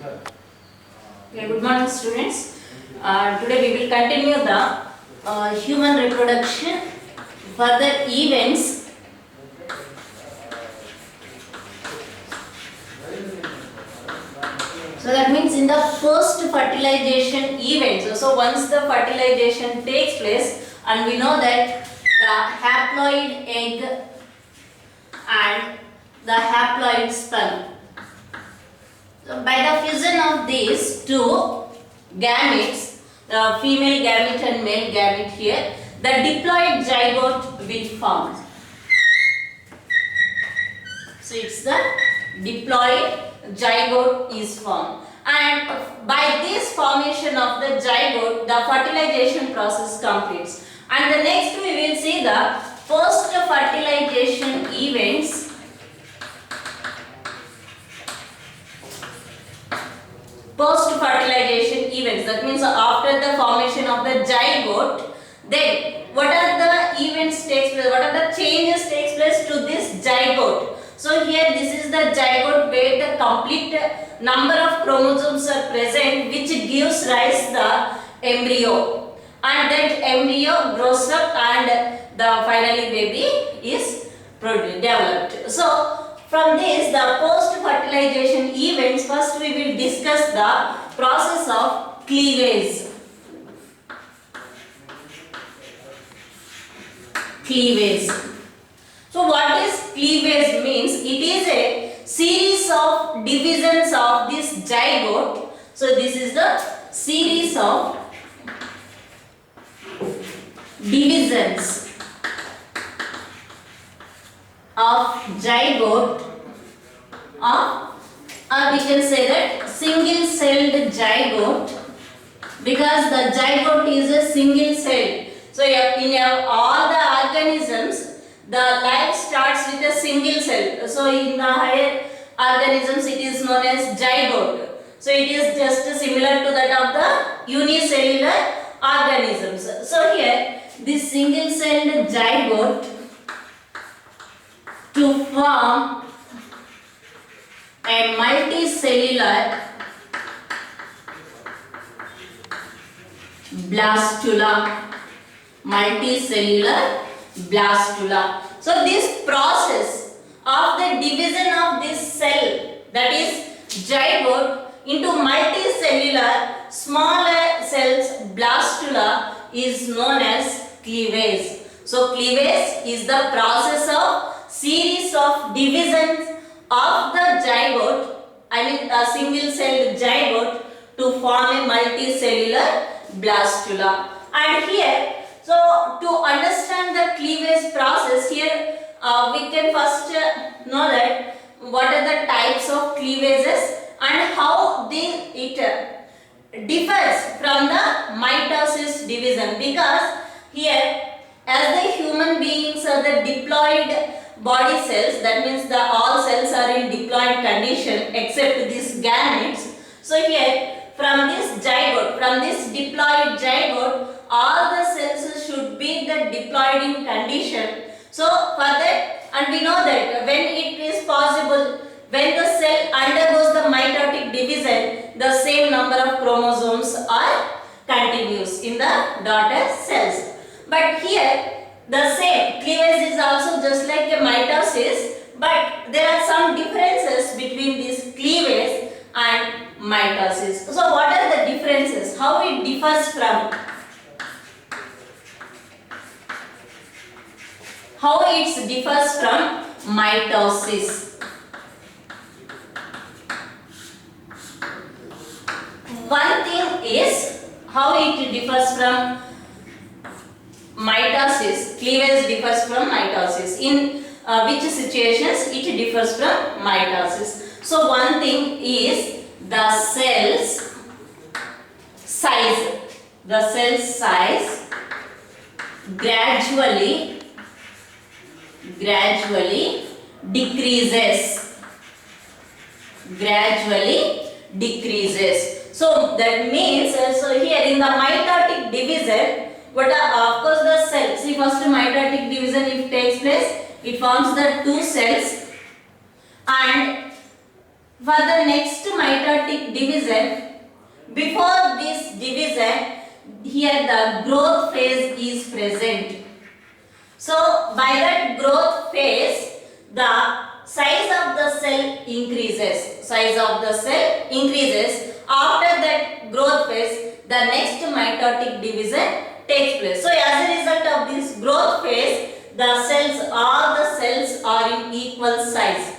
Okay, good morning students. Today we will continue the human reproduction, further events. So that means in the first fertilization event, so once the fertilization takes place and we know that the haploid egg and the haploid sperm. So by the fusion of these two gametes, the female gamete and male gamete here, the diploid zygote will form. So it's the diploid zygote is formed, and by this formation of the zygote, the fertilization process completes. And the next we will see the post fertilization events. Post fertilization events, that means after the formation of the zygote, then what are the events takes place, what are the changes takes place to this zygote. So here this is the zygote where the complete number of chromosomes are present, which gives rise the embryo, and that embryo grows up and the finally baby is developed. So from this, the post-fertilization events, first we will discuss the process of cleavage. Cleavage. So what is cleavage means? It is a series of divisions of this zygote. So this is the series of divisions of zygote, or we can say that single celled zygote, because the zygote is a single cell. So in all the organisms, the life starts with a single cell. So in the higher organisms it is known as zygote. So it is just similar to that of the unicellular organisms. So here this single celled zygote to form a multicellular blastula. Multicellular blastula. So this process of the division of this cell, that is zygote, into multicellular smaller cells, blastula, is known as cleavage. So cleavage is the process of series of divisions of the zygote, I mean a single celled zygote, to form a multicellular blastula. And here, so to understand the cleavage process, here we can first know that what are the types of cleavages and how it differs from the mitosis division, because here as the human beings are the diploid body cells, that means the all cells are in diploid condition except these gametes. So here from this zygote, from this diploid zygote, all the cells should be the diploid in condition. So for that, and we know that when it is possible, when the cell undergoes the mitotic division, the same number of chromosomes are continuous in the daughter cells. But here the same cleavage is also just like a mitosis, but there are some differences between this cleavage and mitosis. So what are the differences? How it differs from? How it differs from mitosis? One thing is how it differs from mitosis. Cleavage differs from mitosis. In which situations it differs from mitosis? So one thing is the cell's size. The cell size gradually decreases. So that means, so here in the mitotic division, but of course the cell, see first mitotic division if takes place, it forms the two cells, and For the next mitotic division, before this division, here the growth phase is present. So by that growth phase, the size of the cell increases. Size of the cell increases. After that growth phase, the next mitotic division takes place. So as a result of this growth phase, the cells, all the cells are in equal size.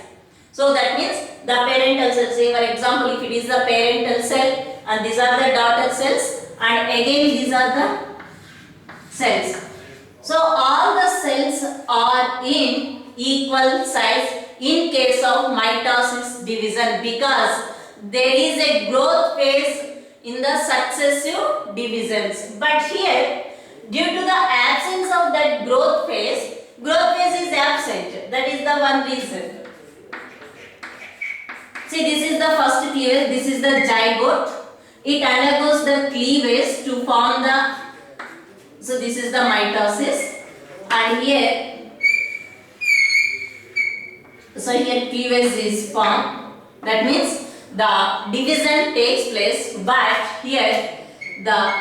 So that means the parental cells, say for example, if it is the parental cell and these are the daughter cells and again these are the cells. So all the cells are in equal size in case of mitosis division because there is a growth phase in the successive divisions. But here, due to the absence of that growth phase is absent. That is the one reason. See, this is the first cleavage, this is the zygote. It undergoes the cleavage to form the, so this is the mitosis, and here, so here cleavage is formed. That means the division takes place, but here the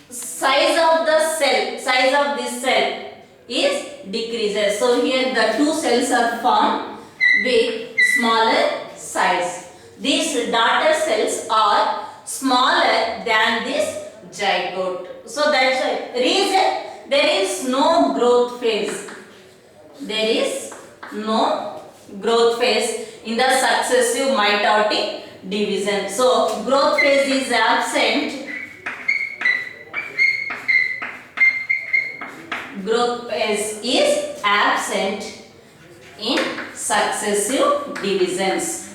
size of this cell is decreases. So here the two cells are formed with smaller size. These daughter cells are smaller than this zygote. So that's why reason there is no growth phase. There is no growth phase in the successive mitotic division. So growth phase is absent. Growth phase is absent in successive divisions.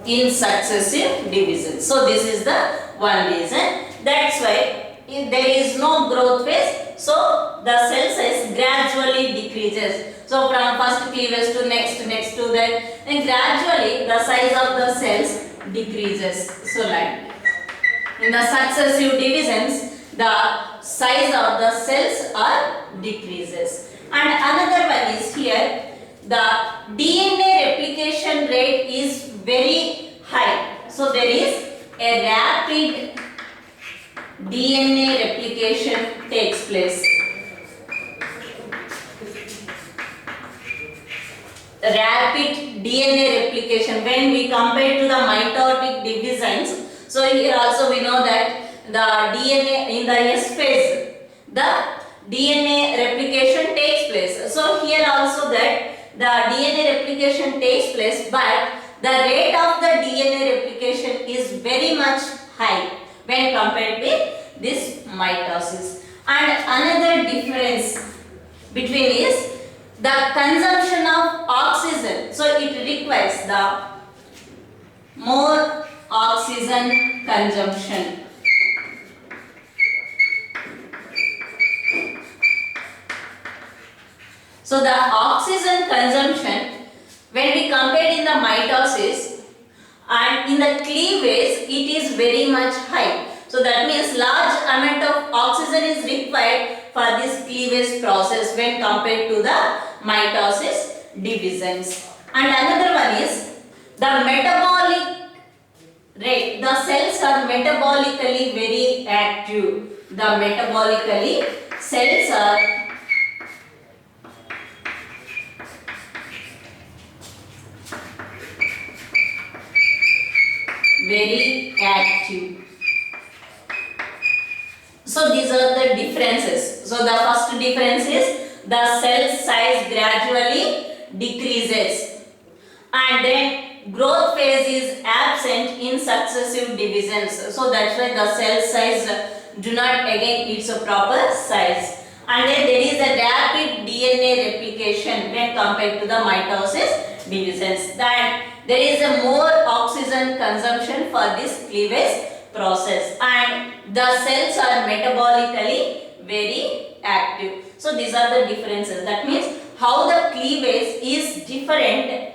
In successive divisions. So this is the one reason. That's why if there is no growth phase, so the cell size gradually decreases. So from first cleavage to next to that, and gradually the size of the cells decreases. So like in the successive divisions, the size of the cells are decreases. And another one is here, the DNA replication rate is very high. So there is a rapid DNA replication takes place. Rapid DNA replication when we compare to the mitotic divisions. So here also we know that the DNA in the S phase, the DNA replication takes place. So here also that the DNA replication takes place, but the rate of the DNA replication is very much high when compared with this mitosis. And another difference between is the consumption of oxygen. So it requires the more oxygen consumption. So the oxygen consumption when we compare in the mitosis and in the cleavage, it is very much high. So that means large amount of oxygen is required for this cleavage process when compared to the mitosis divisions. And another one is the metabolic rate. The cells are metabolically very active. The metabolically cells are very active. So these are the differences. So the first difference is the cell size gradually decreases and then growth phase is absent in successive divisions. So that's why the cell size do not again its a proper size. And then there is a rapid DNA replication when compared to the mitosis divisions. That there is a more oxygen consumption for this cleavage process and the cells are metabolically very active. So these are the differences. That means how the cleavage is different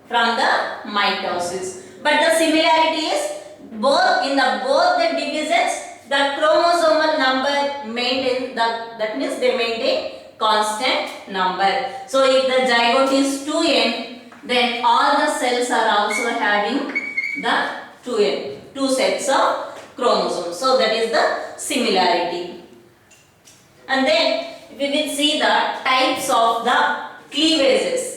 from the mitosis. But the similarity is both the divisions, the chromosomal number maintain, that means they maintain constant number. So if the zygote is 2n, then all the cells are also having the 2n, two sets of chromosomes. So that is the similarity. And then we will see the types of the cleavages.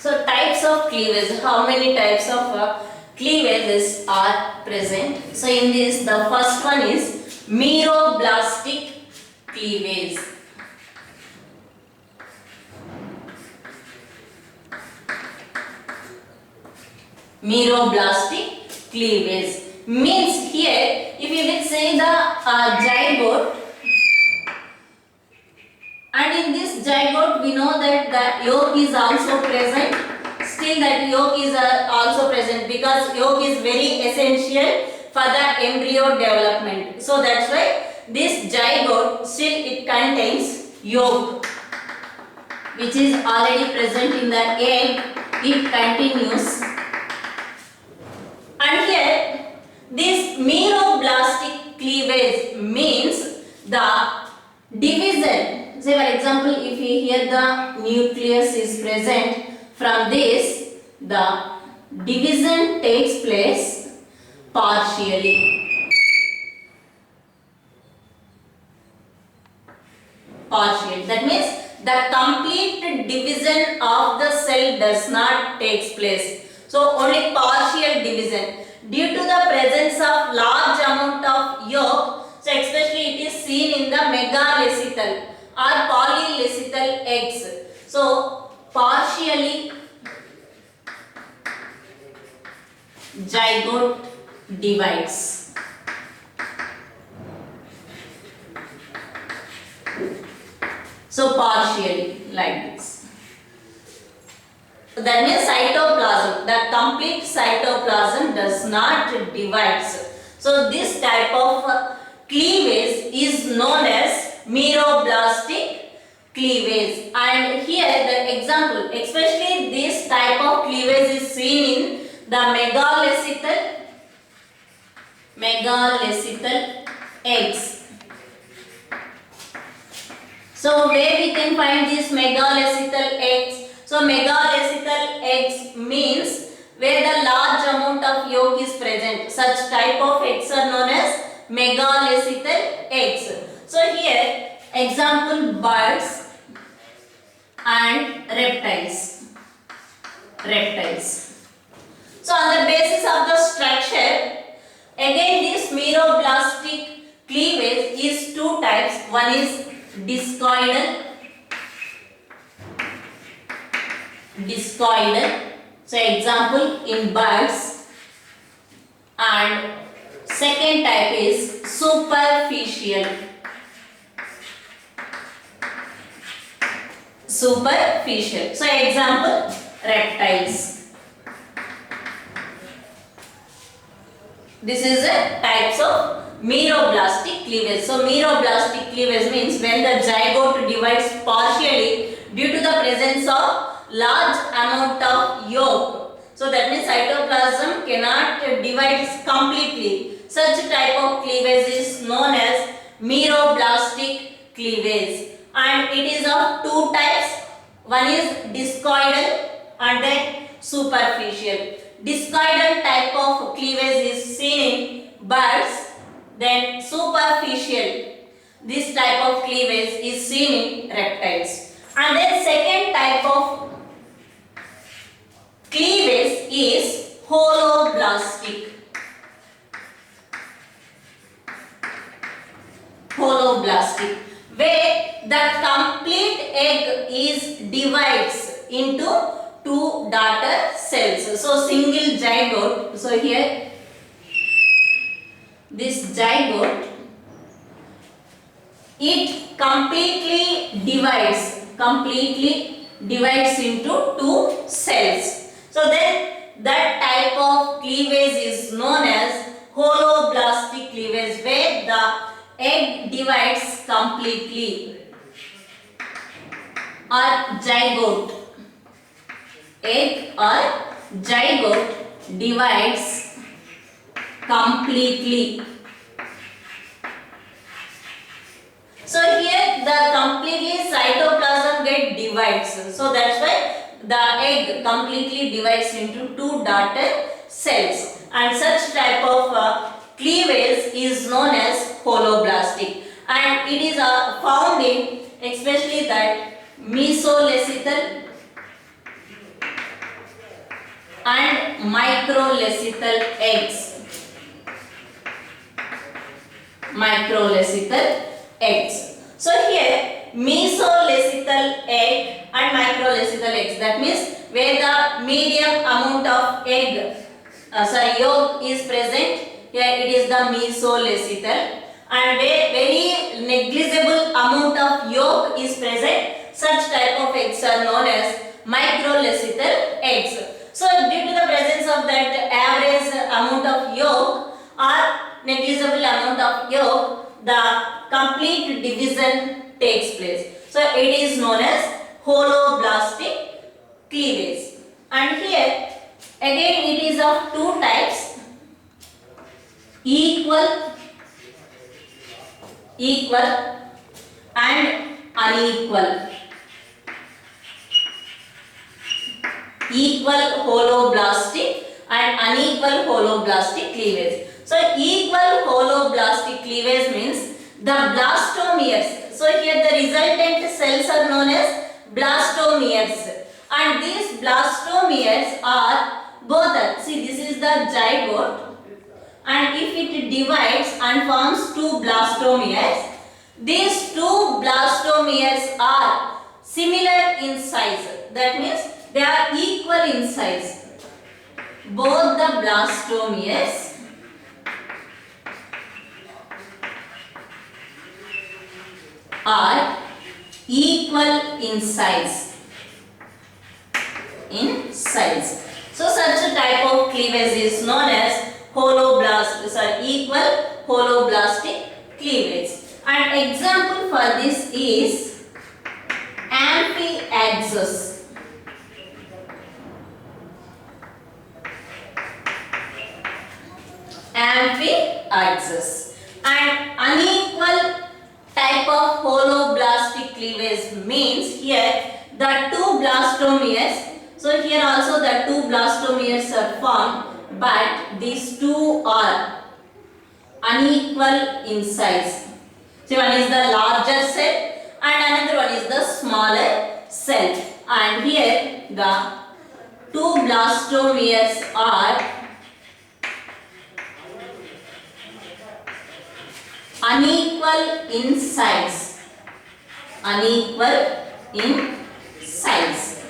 So types of cleavage, how many types of cleavages are present? So in this, the first one is meroblastic cleavage. Meroblastic cleavage means here, if you will say the zygote, and in this zygote we know that the yolk is also present. Still that yolk is also present because yolk is very essential for the embryo development. So that's why this zygote still it contains yolk which is already present in the egg. It continues. And here this meroblastic cleavage means the division. Say for example, if here the nucleus is present, from this the division takes place partially. That means the complete division of the cell does not take place. So only partial division. Due to the presence of large amount of yolk, so especially it is seen in the megalecythal or polylecythal eggs. So partially zygote divides. So partially like this. So that means cytoplasm, the complete cytoplasm does not divide. So this type of cleavage is known as meroblastic cleavage. And here the example, especially this type of cleavage is seen in the megalecythal eggs. So where we can find these megalecythal eggs? So megalecythal eggs means where the large amount of yolk is present. Such type of eggs are known as megalecythal eggs. So here example birds and reptiles. So on the basis of the structure, again this meroblastic cleavage is two types. One is discoidal. So example in birds, and second type is superficial. So example reptiles. This is a types of meroblastic cleavage. So meroblastic cleavage means when the zygote divides partially due to the presence of large amount of yolk. So that means cytoplasm cannot divide completely. Such type of cleavage is known as meroblastic cleavage. And it is of two types. One is discoidal and then superficial. Discoidal type of cleavage is seen in birds. Then superficial, this type of cleavage is seen in reptiles. And then second type of cleavage is holoblastic. Where the complete egg is divides into two daughter cells. So single zygote. So here this zygote, it completely divides completely divides into two cells. So then that type of cleavage is known as holoblastic cleavage, where the egg divides completely, or zygote. Egg or zygote divides completely. So here the completely cytoplasm get divides. So that's why the egg completely divides into two daughter cells, and such type of cleavage is known as holoblastic, and it is found in especially that mesolechital and microlechital eggs. Microlechital eggs. So here mesolechital egg and microlechital eggs, that means where the medium amount of egg yolk is present, here it is the mesolechital, and where very negligible amount of yolk is present, such type of eggs are known as microlechital eggs. So due to the presence of that average amount of yolk or negligible amount of yolk, the complete division takes place. So it is known as holoblastic cleavage. And here again it is of two types: equal and unequal. Equal holoblastic and unequal holoblastic cleavage. So equal holoblastic cleavage means the blastomeres. So here the resultant cells are known as blastomeres, and these blastomeres are both, see this is the zygote, and if it divides and forms two blastomeres, these two blastomeres are similar in size. That means they are equal in size. Both the blastomeres are equal in size. So such a type of cleavage is known as equal holoblastic cleavage. An example for this is amphiaxis. Amphiaxis. And unequal type of holoblastic cleavage means here the two blastomeres. So here also the two blastomeres are formed, but these two are unequal in size. So one is the larger cell and another one is the smaller cell. And here the two blastomeres are unequal in size. Unequal in size.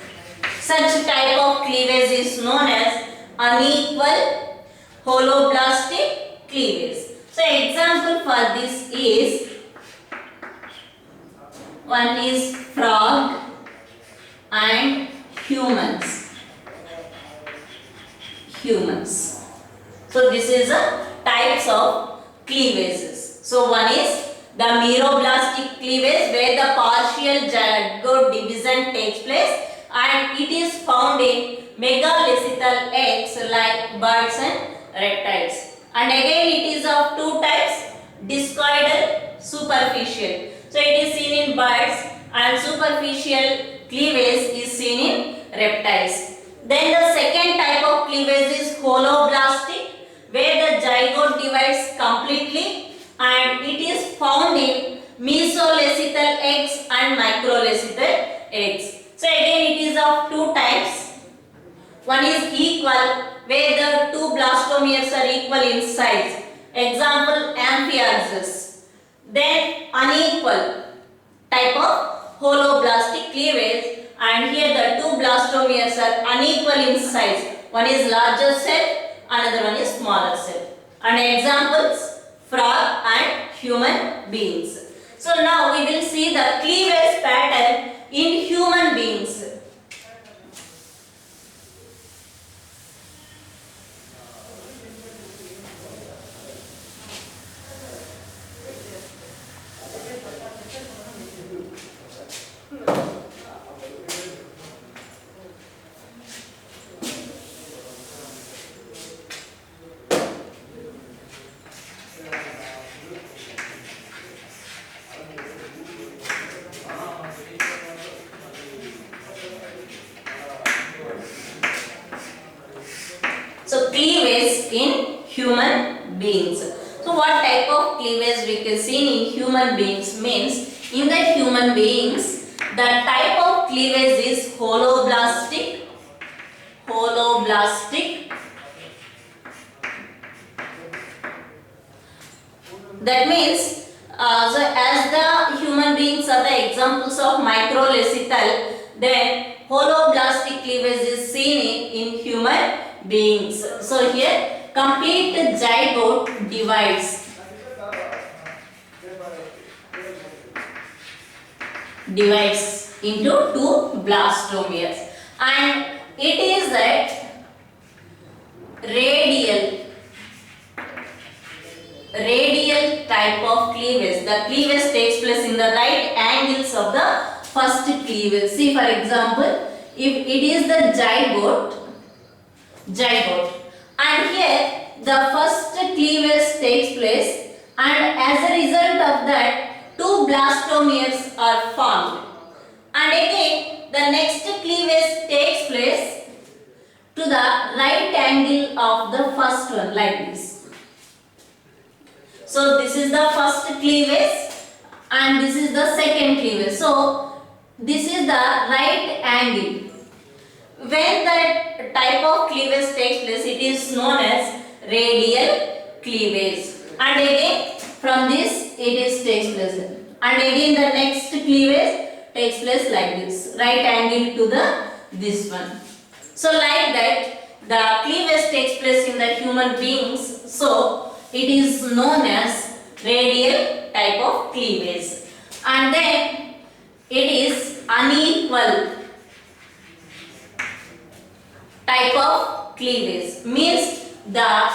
Such type of cleavage is known as unequal holoblastic cleavage. So example for this is, one is frog and humans. So this is a types of cleavages. So one is the meroblastic cleavage, where the partial zygote division takes place, and it is found in megalechital eggs like birds and reptiles. And again it is of two types: discoidal, superficial. So it is seen in birds, and superficial cleavage is seen in reptiles. Then the second type of cleavage is holoblastic, where the zygote divides completely, and it is found in mesolechital eggs and microlechital eggs. So again it is of two types. One is equal, where the two blastomeres are equal in size. Example, amphiaxis. Then unequal type of holoblastic cleavage, and here the two blastomeres are unequal in size. One is larger cell, another one is smaller cell. And examples, frog and human beings. So now we will see the cleavage pattern in human beings. So cleavage in human beings. So what type of cleavage we can see in human beings means in the human beings the type of cleavage is holoblastic. That means so as the human beings are the examples of microlecital, then holoblastic cleavage is seen in human beings. So here complete zygote divides into two blastomeres, and it is that radial type of cleavage. The cleavage takes place in the right angles of the first cleavage. See, for example, if it is the zygote, and here the first cleavage takes place, and as a result of that two blastomeres are formed, and again the next cleavage takes place to the right angle of the first one, like this. So this is the first cleavage and this is the second cleavage. So this is the right angle. When that type of cleavage takes place, it is known as radial cleavage. And again from this takes place. And again the next cleavage takes place like this, right angle to the this one. So like that the cleavage takes place in the human beings. So it is known as radial type of cleavage. And then it is unequal type of cleavage, means the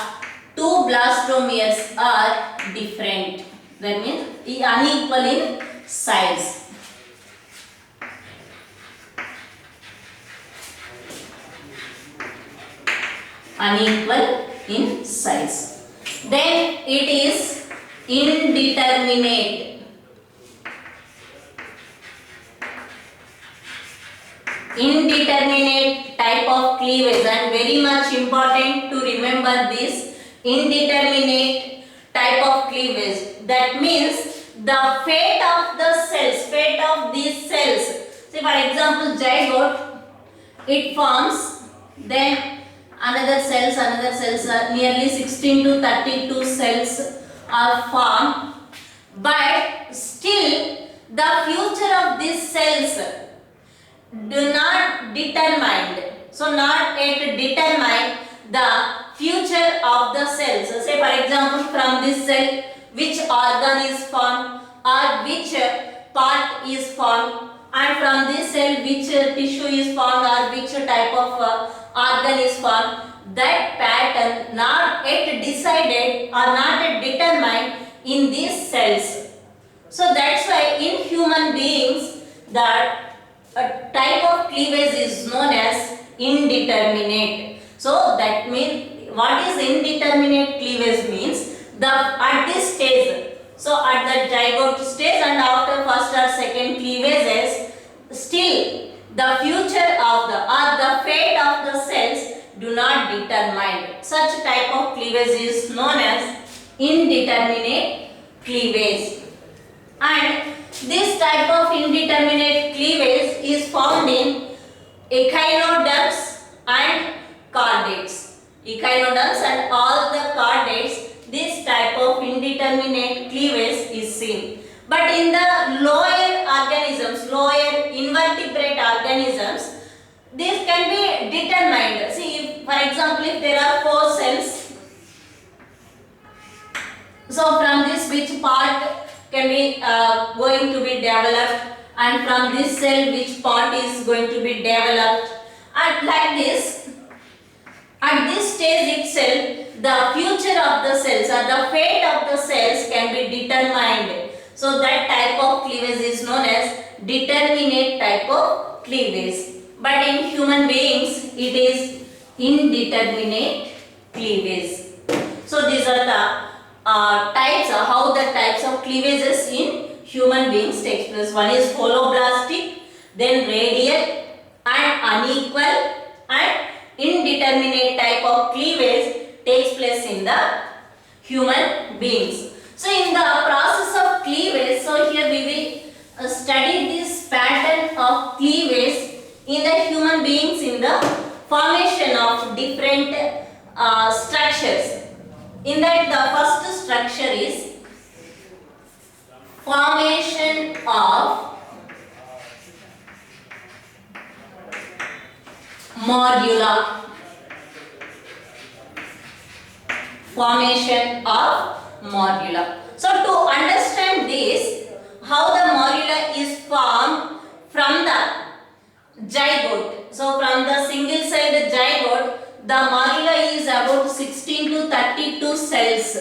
two blastomeres are different. That means unequal in size. Unequal in size. Then it is indeterminate. Indeterminate type of cleavage, and very much important to remember this indeterminate type of cleavage. That means the fate of the cells, fate of these cells. See, for example, zygote, it forms, then another cells are nearly 16 to 32 cells are formed, but still the future of these cells do not determined. So not yet determine the future of the cells. So say for example from this cell which organ is formed or which part is formed, and from this cell which tissue is formed or which type of organ is formed. That pattern not yet decided or not yet determined in these cells. So that's why in human beings the a type of cleavage is known as indeterminate. So that means what is indeterminate cleavage means the at this stage. So at the zygote stage and after first or second cleavages, still the future of the fate of the cells do not determine. Such type of cleavage is known as indeterminate cleavage. And this type of indeterminate cleavage is found in echinoderms and chordates. Echinoderms and all the chordates, this type of indeterminate cleavage is seen. But in the lower organisms, lower invertebrate organisms, this can be determined. See, if, for example, if there are 4 cells, so from this which part can be going to be developed, and from this cell which part is going to be developed, and like this. At this stage itself, the future of the cells or the fate of the cells can be determined. So that type of cleavage is known as determinate type of cleavage. But in human beings, it is indeterminate cleavage. So these are the types, how the types of cleavages in human beings takes place. One is holoblastic, then radial and unequal, and indeterminate type of cleavage takes place in the human beings. So in the process of cleavage, so here we will study this pattern of cleavage in the human beings in the formation of different structures. In that, the first structure is formation of morula. Formation of morula. So to understand this, how the morula is formed from the zygote. So from the single celled zygote, the morula is about 16 to 32 cells.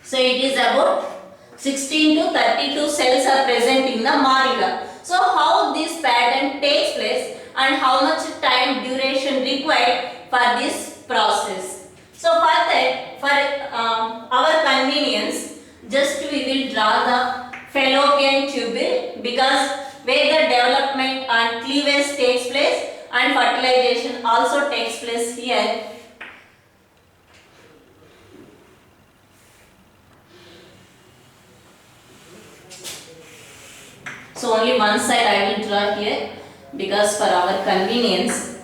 So it is about 16 to 32 cells are present in the morula. So how this pattern takes place and how much time duration required for this process. So for that, for our convenience, just we will draw the fallopian tubule, because where the development and cleavage takes place and fertilization also takes place here. So only one side I will draw here, because for our convenience.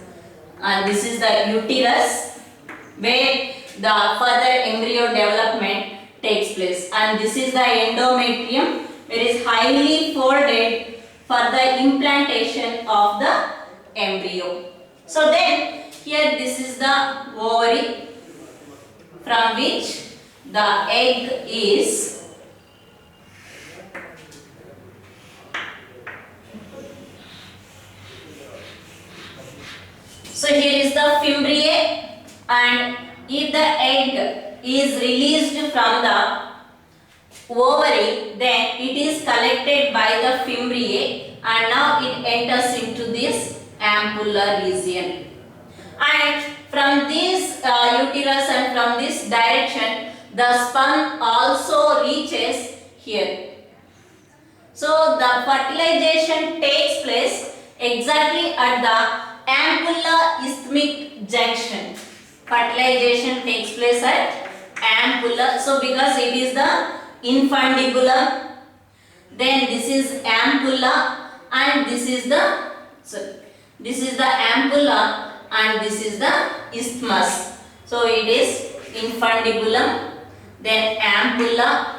And this is the uterus where the further embryo development takes place, and this is the endometrium where it is highly folded for the implantation of the embryo. So then here this is the ovary from which the egg is So here is the fimbriae, and if the egg is released from the ovary, then it is collected by the fimbriae and now it enters into this ampulla region. And from this uterus and from this direction, the sperm also reaches here. So the fertilization takes place exactly at the ampulla isthmic junction. Fertilization takes place at ampulla. So because it is the infundibulum, then this is ampulla, and this is the ampulla, and this is the isthmus. So it is infundibulum, then ampulla,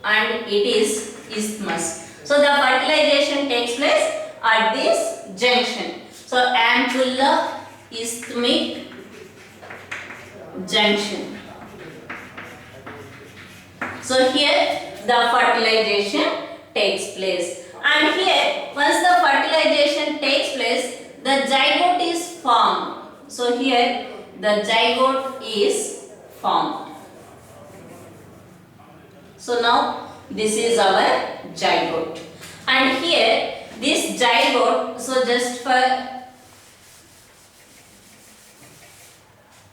and it is isthmus. So the fertilization takes place at this junction. So ampulla isthmic junction. So here the fertilization takes place, and here once the fertilization takes place, the zygote is formed. So here the zygote is formed. So now this is our zygote, and here this zygote, so just for,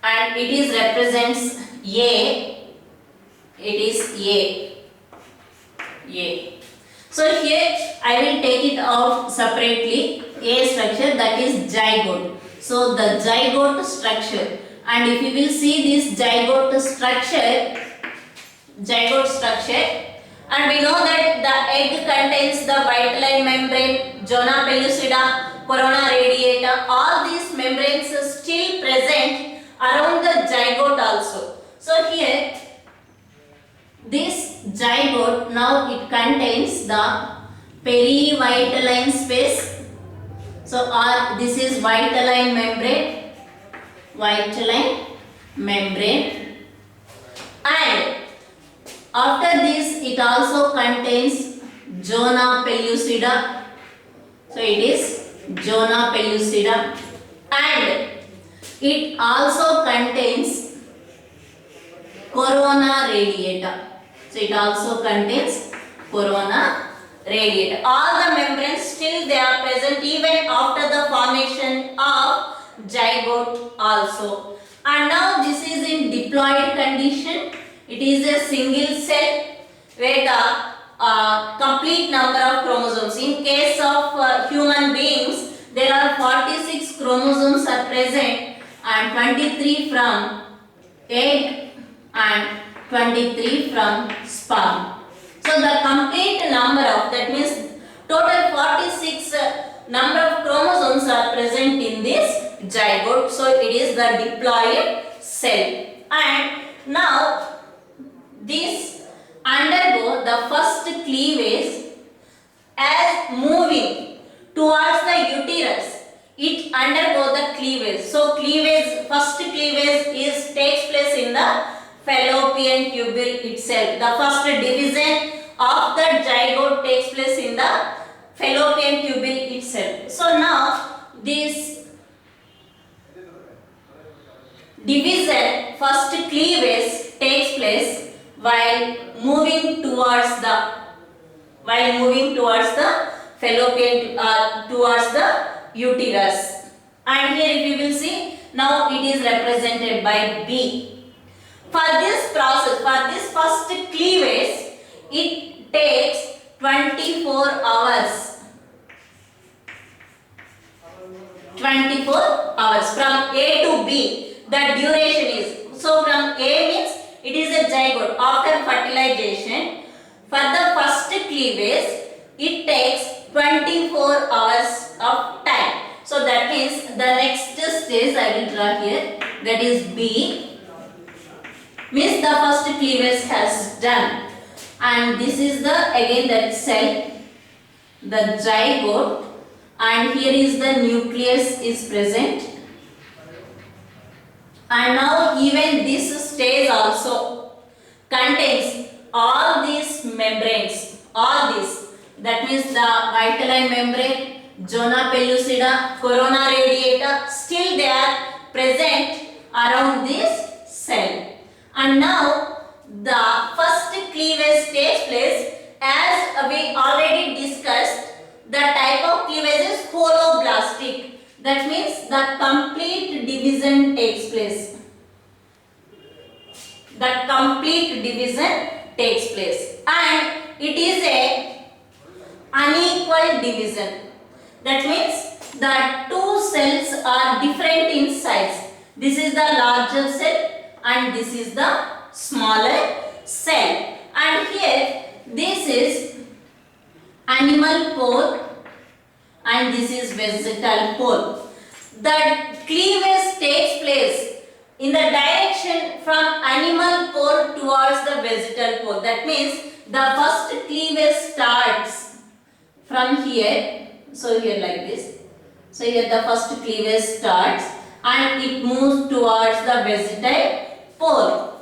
and it is represents A, it is A. So here I will take it out separately, A structure, that is zygote. So the zygote structure, and if you will see this zygote structure, and we know that the egg contains the vitelline membrane, zona pellucida, corona radiata. All these membranes are still present around the zygote also. So here this zygote, now it contains the perivitelline space. So this is vitelline membrane, and after this it also contains zona pellucida, So it is zona pellucida, and it also contains corona radiata. So it also contains corona radiata. All the membranes still they are present even after the formation of zygote also. And now this is in diploid condition. It is a single cell where the complete number of chromosomes. In case of human beings, there are 46 chromosomes are present and 23 from egg and 23 from sperm. So the complete number of, that means total 46 number of chromosomes are present in this zygote. So it is the diploid cell. And now this undergo the first cleavage as moving towards the uterus. It undergo the cleavage. So cleavage, first cleavage takes place in the fallopian tubule itself. The first division of the zygote takes place in the fallopian tubule itself. So now this division, first cleavage takes place while moving towards the fallopian towards the uterus. And here if you will see, now it is represented by B. For this process, for this first cleavage, it takes 24 hours. 24 hours from A to B. The duration is, so from A means it is a zygote. After fertilization, for the first cleavage, it takes 24 hours of time. So that means the next stage I will draw here, that is B. Means the first cleavage has done, and this is the again that cell, the zygote, and here is the nucleus is present. And now even this stage also contains all these membranes, all this, that means the vitelline membrane, zona pellucida, corona radiata, still they are present around this cell. And now the first cleavage takes place, as we already discussed. The type of cleavage is holoblastic. That means the complete division takes place. The complete division takes place, and it is a unequal division. That means the two cells are different in size. This is the larger cell and this is the smaller cell. And here this is animal pole and this is vegetal pole. The cleavage takes place in the direction from animal pole towards the vegetal pole. That means the first cleavage starts from here. So here like this. So here the first cleavage starts and it moves towards the vegetal pole,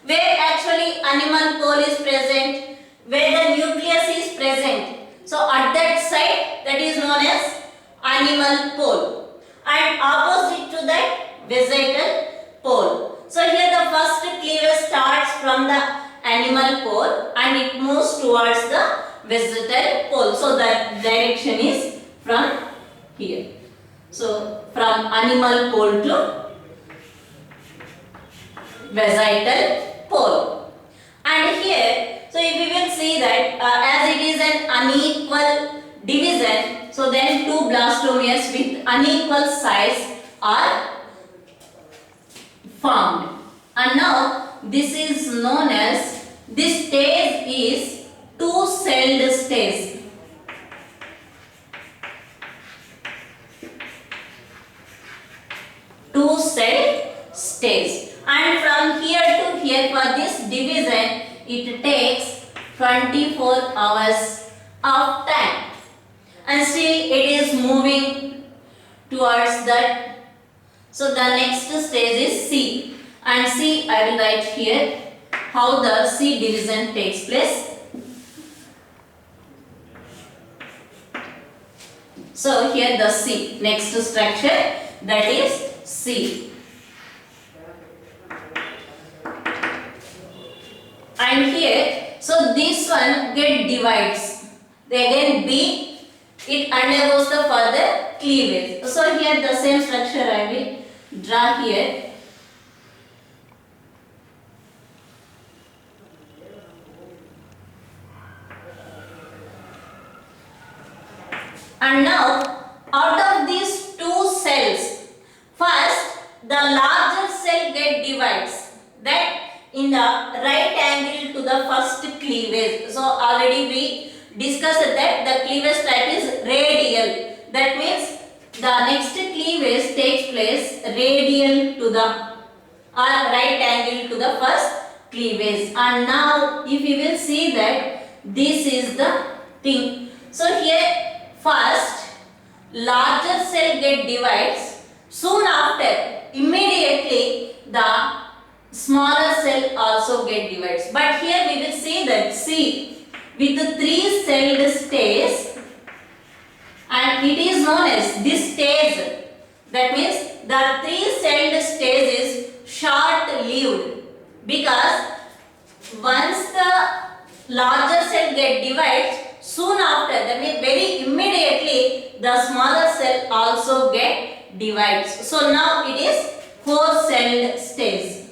where actually animal pole is present, where the nucleus is present. So at that side, that is known as animal pole, and opposite to that vegetal pole. So here the first cleavage starts from the animal pole and it moves towards the vegetal pole. So that direction is from here. So from animal pole to vegetal pole. And here, so if we will see that as it is an unequal division, so then two blastomeres with unequal size are formed. And now this is known as, this stage is two-celled stage. Two-celled stage. And from here to here, for this division, it takes 24 hours of time. And still it is moving towards that. So the next stage is C. And C, I will write here how the C division takes place. So here the C, next structure, that is C. And here, so this one get divides. Again B, it undergoes the further cleavage. So here the same structure I will draw here. And now, out of these two cells, first the larger cell get divides. That in the right angle to the first cleavage. So already we discussed that the cleavage type is radial. That means the next cleavage takes place radial to the right angle to the first cleavage. And now if you will see that this is the thing. So here first larger cell get divides, soon after immediately the smaller cell also get divides. But here we will see that C with the 3 celled stage, and it is known as this stage. That means the 3 celled stage is short lived, because once the larger cell get divides, soon after, that means very immediately, the smaller cell also get divides. So now it is 4 celled stage.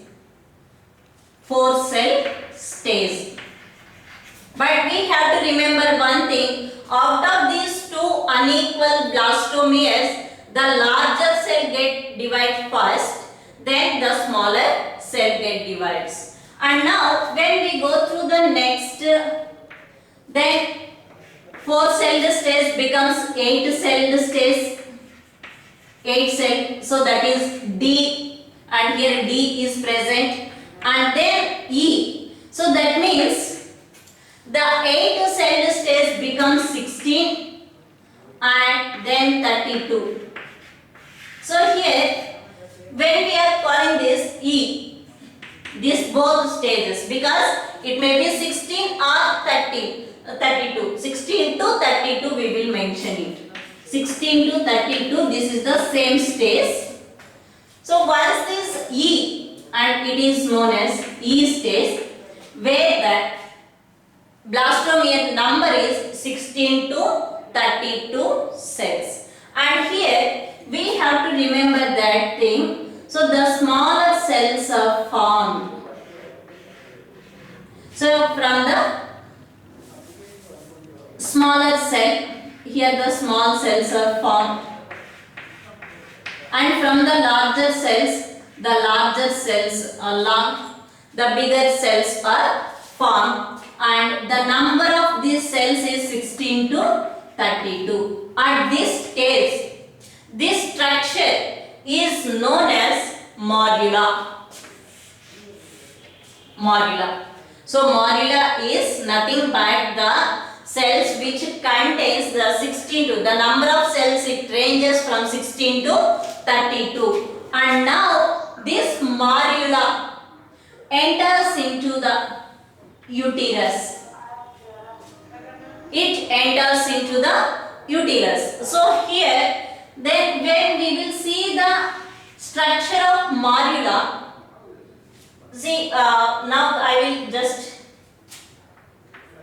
4 cell stage. But we have to remember one thing. Out of these two unequal blastomeres, the larger cell get divided first, then the smaller cell get divides. And now when we go through the next, then 4 celled stage becomes 8 celled stage. 8 cell, so that is D, and here D is present, and then E. So that means the 8 celled stage becomes 16 and then 32. So here when we are calling this E, these both stages, because it may be 16 or 32. 16 to 32 we will mention it. 16 to 32, this is the same stage. So once this E, and it is known as E stage, where the blastomere number is 16 to 32 cells. And here we have to remember that thing. So the smaller cells are formed. So from the smaller cell, here the small cells are formed, and from the larger cells along the bigger cells are formed, and the number of these cells is 16 to 32. At this stage, this structure is known as morula. Morula. So morula is nothing but the cells which contains the 16 to, the number of cells it ranges from 16 to 32. And now this morula enters into the uterus. It enters into the uterus. So here then when we will see the structure of morula, see now I will just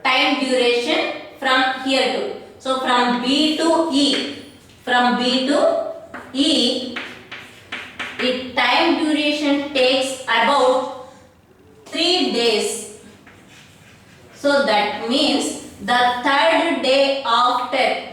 time duration from here to, so from B to E, from B to E, it time duration takes about 3 days. So that means the third day after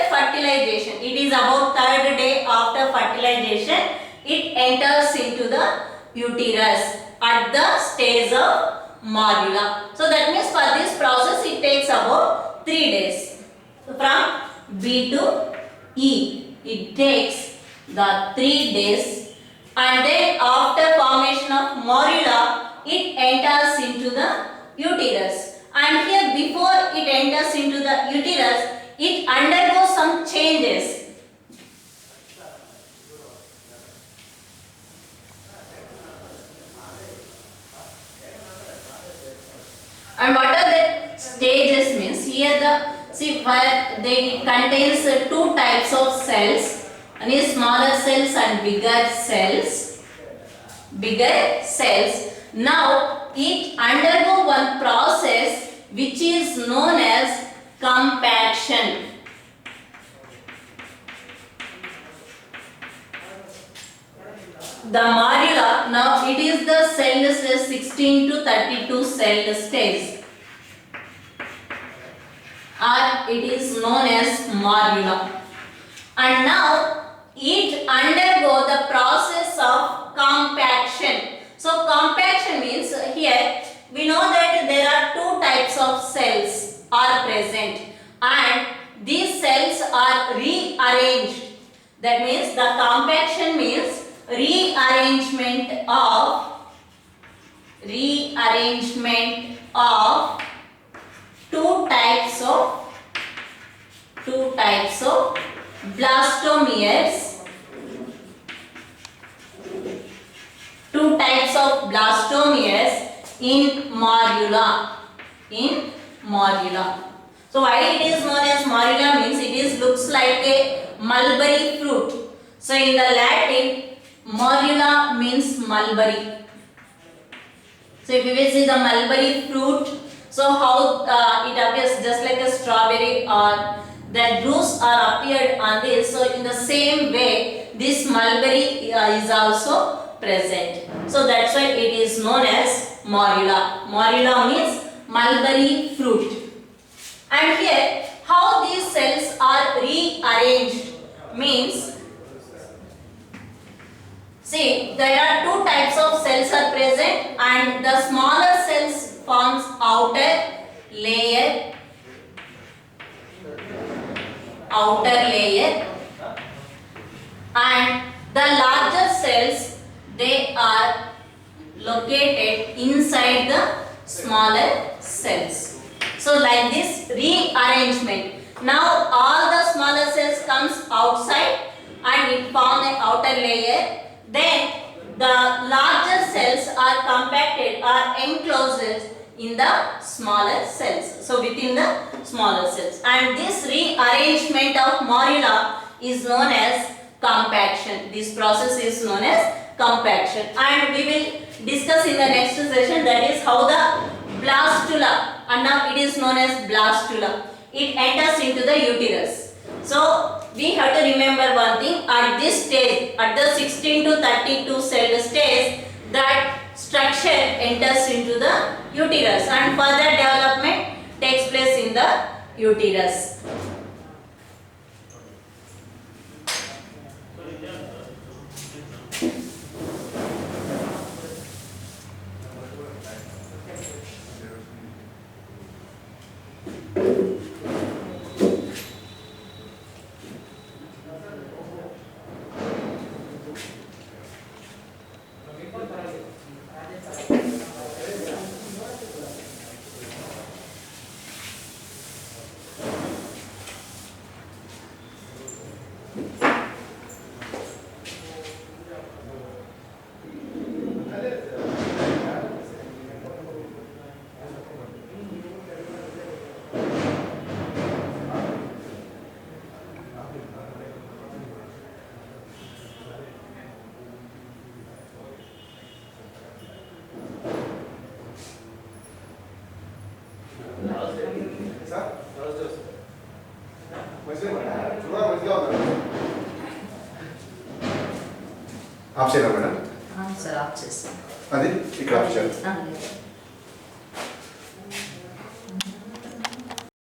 fertilization, it is about third day after fertilization, it enters into the uterus at the stage of morula. So that means for this process it takes about 3 days. So from B to E, it takes the 3 days, and then after formation of morula, it enters into the uterus. And here before it enters into the uterus, it undergoes some changes. And what are the stages means? Here the See, where they contains two types of cells. One is smaller cells and bigger cells. Bigger cells. Now it undergo one process which is known as compaction. The morula, now it is the cell stage 16 to 32 cell stage, or it is known as morula. And now it undergo the process of compaction. So compaction means here we know that there are two types of cells are present and these cells are rearranged. That means the compaction means rearrangement of two types of blastomeres. Two types of blastomeres in morula. So why it is known as morula means it looks like a mulberry fruit. So in the Latin, morula means mulberry. So if you will see the mulberry fruit, so how it appears just like a strawberry, or the juice are appeared on this. So in the same way, this mulberry is also present. So that's why it is known as morula. Morula means mulberry fruit. And here, how these cells are rearranged means, see, there are two types of cells are present and the smaller cells forms outer layer and the larger cells, they are located inside the smaller cells. So like this rearrangement. Now all the smaller cells comes outside and it forms an outer layer. Then the larger cells are compacted or enclosed in the smaller cells. So within the smaller cells. And this rearrangement of morula is known as compaction. This process is known as compaction. And we will discuss in the next session, that is how the blastula, and now it is known as blastula, it enters into the uterus. So we have to remember one thing, at this stage, at the 16 to 32 cell stage, that structure enters into the uterus and further development takes place in the uterus. Of చేయరా madam? Sir of చేస్తాం. అది ఇక్కడ of చేయాలి.